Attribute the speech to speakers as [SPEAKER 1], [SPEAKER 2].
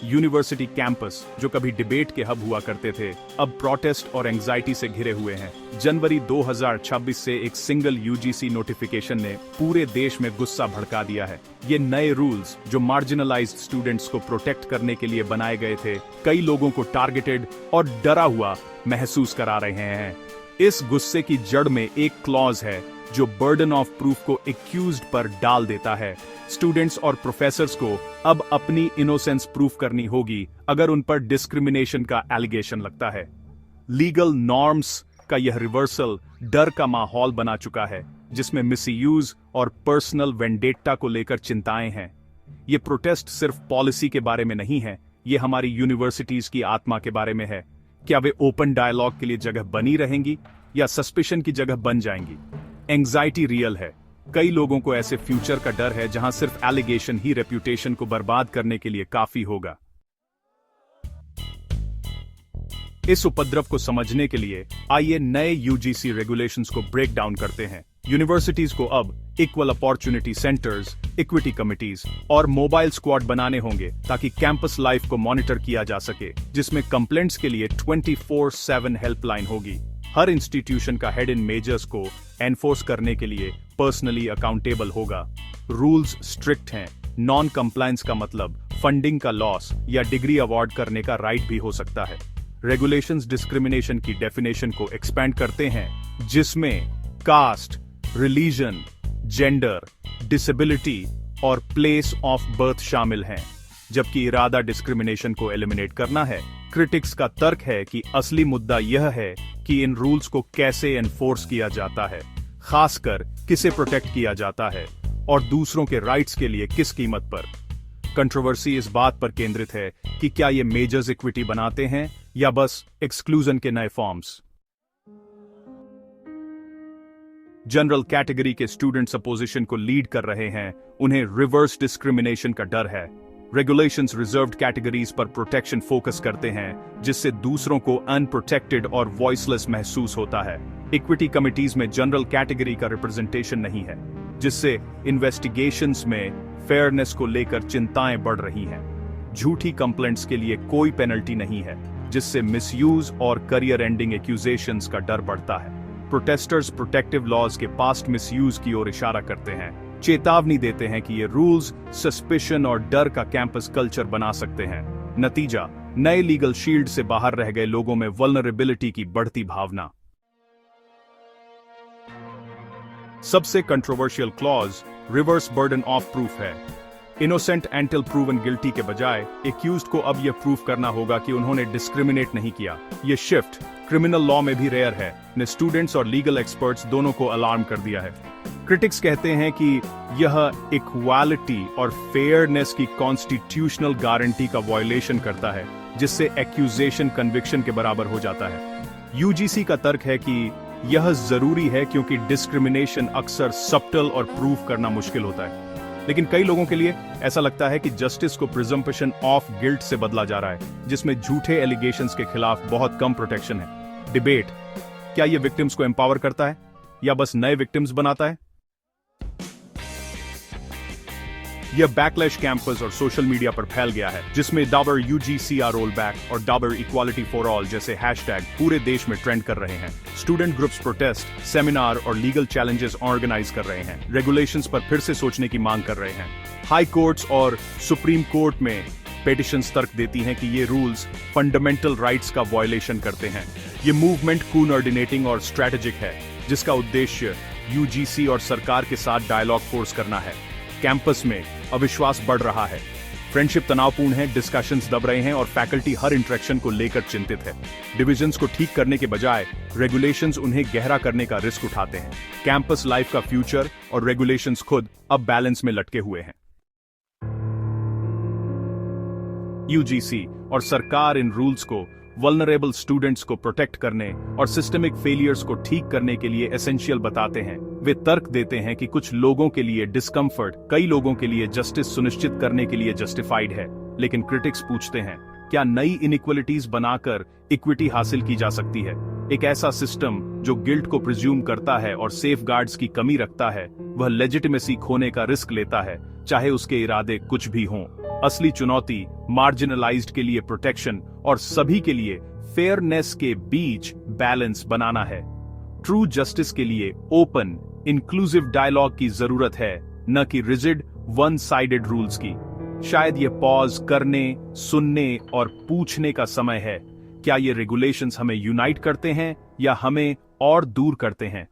[SPEAKER 1] University campus जो कभी debate के हब हुआ करते थे, अब प्रोटेस्ट और एंजाइटी से घिरे हुए हैं। जनवरी 2026 से एक सिंगल यूजीसी नोटिफिकेशन ने पूरे देश में गुस्सा भड़का दिया है। ये नए रूल्स जो मार्जिनलाइज्ड स्टूडेंट्स को प्रोटेक्ट करने के लिए बनाए गए थे, कई लोगों को टारगेटेड और डरा हुआ महसूस करा रहे हैं। इस गुस्से की जड़ में एक क्लॉज है जो बर्डन ऑफ प्रूफ को एक्यूज्ड पर डाल देता है। स्टूडेंट्स और प्रोफेसर्स को अब अपनी इनोसेंस प्रूफ करनी होगी अगर उन पर डिस्क्रिमिनेशन का एलिगेशन लगता है। लीगल नॉर्म्स का यह रिवर्सल डर का माहौल बना चुका है, जिसमें मिसयूज और पर्सनल वेंडेट्टा को लेकर चिंताएं हैं। ये प्रोटेस्ट सिर्फ पॉलिसी के बारे में नहीं है, ये हमारी यूनिवर्सिटीज की आत्मा के बारे में है। क्या वे ओपन डायलॉग के लिए जगह बनी रहेंगी या सस्पिशन की जगह बन जाएंगी? एंग्जाइटी रियल है। कई लोगों को ऐसे फ्यूचर का डर है जहां सिर्फ एलिगेशन ही रेप्यूटेशन को बर्बाद करने के लिए काफी होगा। इस उपद्रव को समझने के लिए आइए नए यूजीसी रेगुलेशंस को ब्रेक डाउन करते हैं। यूनिवर्सिटीज को अब equal opportunity centres, equity committees और मोबाइल स्क्वाड बनाने होंगे ताकि कैंपस लाइफ को मॉनिटर किया जा सके, जिसमें कंप्लेंट्स के लिए 24/7 हेल्पलाइन होगी। हर इंस्टीट्यूशन का हेड इन मेजर्स को एनफोर्स करने के लिए पर्सनली अकाउंटेबल होगा। रूल्स स्ट्रिक्ट हैं। नॉन कंप्लायंस का मतलब फंडिंग का लॉस या डिग्री अवॉर्ड करने का राइट भी हो सकता है। रेगुलेशंस डिस्क्रिमिनेशन की डेफिनेशन को एक्सपैंड करते हैं, जिसमें कास्ट, रिलीजन, जेंडर, डिसेबिलिटी और प्लेस ऑफ बर्थ शामिल हैं, जबकि इरादा डिस्क्रिमिनेशन को एलिमिनेट करना है। क्रिटिक्स का तर्क है कि असली मुद्दा यह है कि इन रूल्स को कैसे एनफोर्स किया जाता है, खासकर किसे प्रोटेक्ट किया जाता है और दूसरों के राइट्स के लिए किस कीमत पर। कंट्रोवर्सी इस बात पर केंद्रित है कि क्या ये मेजर्स इक्विटी बनाते हैं या बस एक्सक्लूजन के नए फॉर्म्स। जनरल कैटेगरी के स्टूडेंट्स अपोजिशन को लीड कर रहे हैं, उन्हें रिवर्स डिस्क्रिमिनेशन का डर है। रेगुलेशंस रिजर्व्ड कैटेगरीज पर प्रोटेक्शन फोकस करते हैं, जिससे दूसरों को अनप्रोटेक्टेड और वॉइसलेस महसूस होता है। इक्विटी कमिटीज में जनरल कैटेगरी का रिप्रेजेंटेशन नहीं है, जिससे इन्वेस्टिगेशंस में फेयरनेस को लेकर चिंताएं बढ़ रही हैं। झूठी कंप्लेंट्स के लिए कोई पेनल्टी नहीं है, जिससे मिसयूज और करियर एंडिंग एक्यूजेशंस का डर बढ़ता है। प्रोटेस्टर्स प्रोटेक्टिव लॉज के पास्ट मिसयूज की ओर इशारा करते हैं, चेतावनी देते हैं कि ये रूल्स सस्पिशन और डर का कैंपस कल्चर बना सकते हैं। नतीजा, नए लीगल शील्ड से बाहर रह गए लोगों में वल्नरेबिलिटी की बढ़ती भावना। सबसे controversial clause reverse burden of proof है। इनोसेंट एंटिल प्रूवन गिल्टी के बजाय एक्यूज्ड को अब यह प्रूफ करना होगा कि उन्होंने डिस्क्रिमिनेट नहीं किया। यह शिफ्ट क्रिमिनल लॉ में भी रेयर है, ने स्टूडेंट्स और लीगल एक्सपर्ट्स दोनों को अलार्म कर दिया है। क्रिटिक्स कहते हैं कि यह इक्वालिटी और फेयरनेस की कॉन्स्टिट्यूशनल गारंटी का वायलेशन करता है, जिससे एक्यूजेशन कन्विक्शन के बराबर हो जाता है। यूजीसी का तर्क है कि यह जरूरी है क्योंकि डिस्क्रिमिनेशन अक्सर सब्टल और प्रूफ करना मुश्किल होता है। लेकिन कई लोगों के लिए ऐसा लगता है कि जस्टिस को प्रिजम्पशन ऑफ गिल्ट से बदला जा रहा है, जिसमें झूठे एलिगेशंस के खिलाफ बहुत कम प्रोटेक्शन है। डिबेट, क्या यह विक्टिम्स को एम्पावर करता है या बस नए विक्टिम्स बनाता है? यह बैकलैश कैंपस और सोशल मीडिया पर फैल गया है, जिसमें डाबर यूजीसीआर रोल बैक और डाबर इक्वालिटी फॉर ऑल जैसे हैशटैग पूरे देश में ट्रेंड कर रहे हैं। स्टूडेंट ग्रुप्स प्रोटेस्ट, सेमिनार और लीगल चैलेंजेस ऑर्गेनाइज कर रहे हैं, रेगुलेशंस पर फिर से सोचने की मांग कर रहे हैं। हाई कोर्ट्स और सुप्रीम कोर्ट में पेटिशंस तर्क देती हैं कि ये रूल्स फंडामेंटल राइट्स का वायलेशन करते हैं। ये मूवमेंट कोऑर्डिनेटिंग और स्ट्रेटेजिक है, जिसका उद्देश्य यूजीसी और सरकार के साथ डायलॉग फोर्स करना है। कैंपस में अविश्वास बढ़ रहा है, फ्रेंडशिप तनावपूर्ण है, डिस्कशंस दब रहे हैं और फैकल्टी हर इंटरेक्शन को लेकर चिंतित है। डिविजन्स को ठीक करने के बजाय रेगुलेशंस उन्हें गहरा करने का रिस्क उठाते हैं। कैंपस लाइफ का फ्यूचर और रेगुलेशंस खुद अब बैलेंस में लटके हुए हैं। यूजीसी और सरकार इन रूल्स को वल्नरेबल स्टूडेंट्स को प्रोटेक्ट करने और सिस्टमिक फेलियर्स को ठीक करने के लिए एसेंशियल बताते हैं। वे तर्क देते हैं कि कुछ लोगों के लिए डिस्कम्फर्ट कई लोगों के लिए जस्टिस सुनिश्चित करने के लिए जस्टिफाइड है। लेकिन क्रिटिक्स पूछते हैं, क्या नई इनइक्वालिटीज बनाकर इक्विटी हासिल की जा सकती है? एक ऐसा सिस्टम जो गिल्ट को प्रिज्यूम करता है और सेफगार्ड्स की कमी रखता है, वह लेजिटिमेसी खोने का रिस्क लेता है, चाहे उसके इरादे कुछ भी हों। असली चुनौती मार्जिनलाइज्ड के लिए प्रोटेक्शन और सभी के लिए फेयरनेस के बीच बैलेंस बनाना है। ट्रू जस्टिस के लिए ओपन, इंक्लूसिव डायलॉग की जरूरत है, न कि रिजिड, वन साइडेड रूल्स की। शायद ये पॉज करने, सुनने और पूछने का समय है, क्या ये रेगुलेशंस हमें यूनाइट करते हैं या हमें और दूर करते हैं?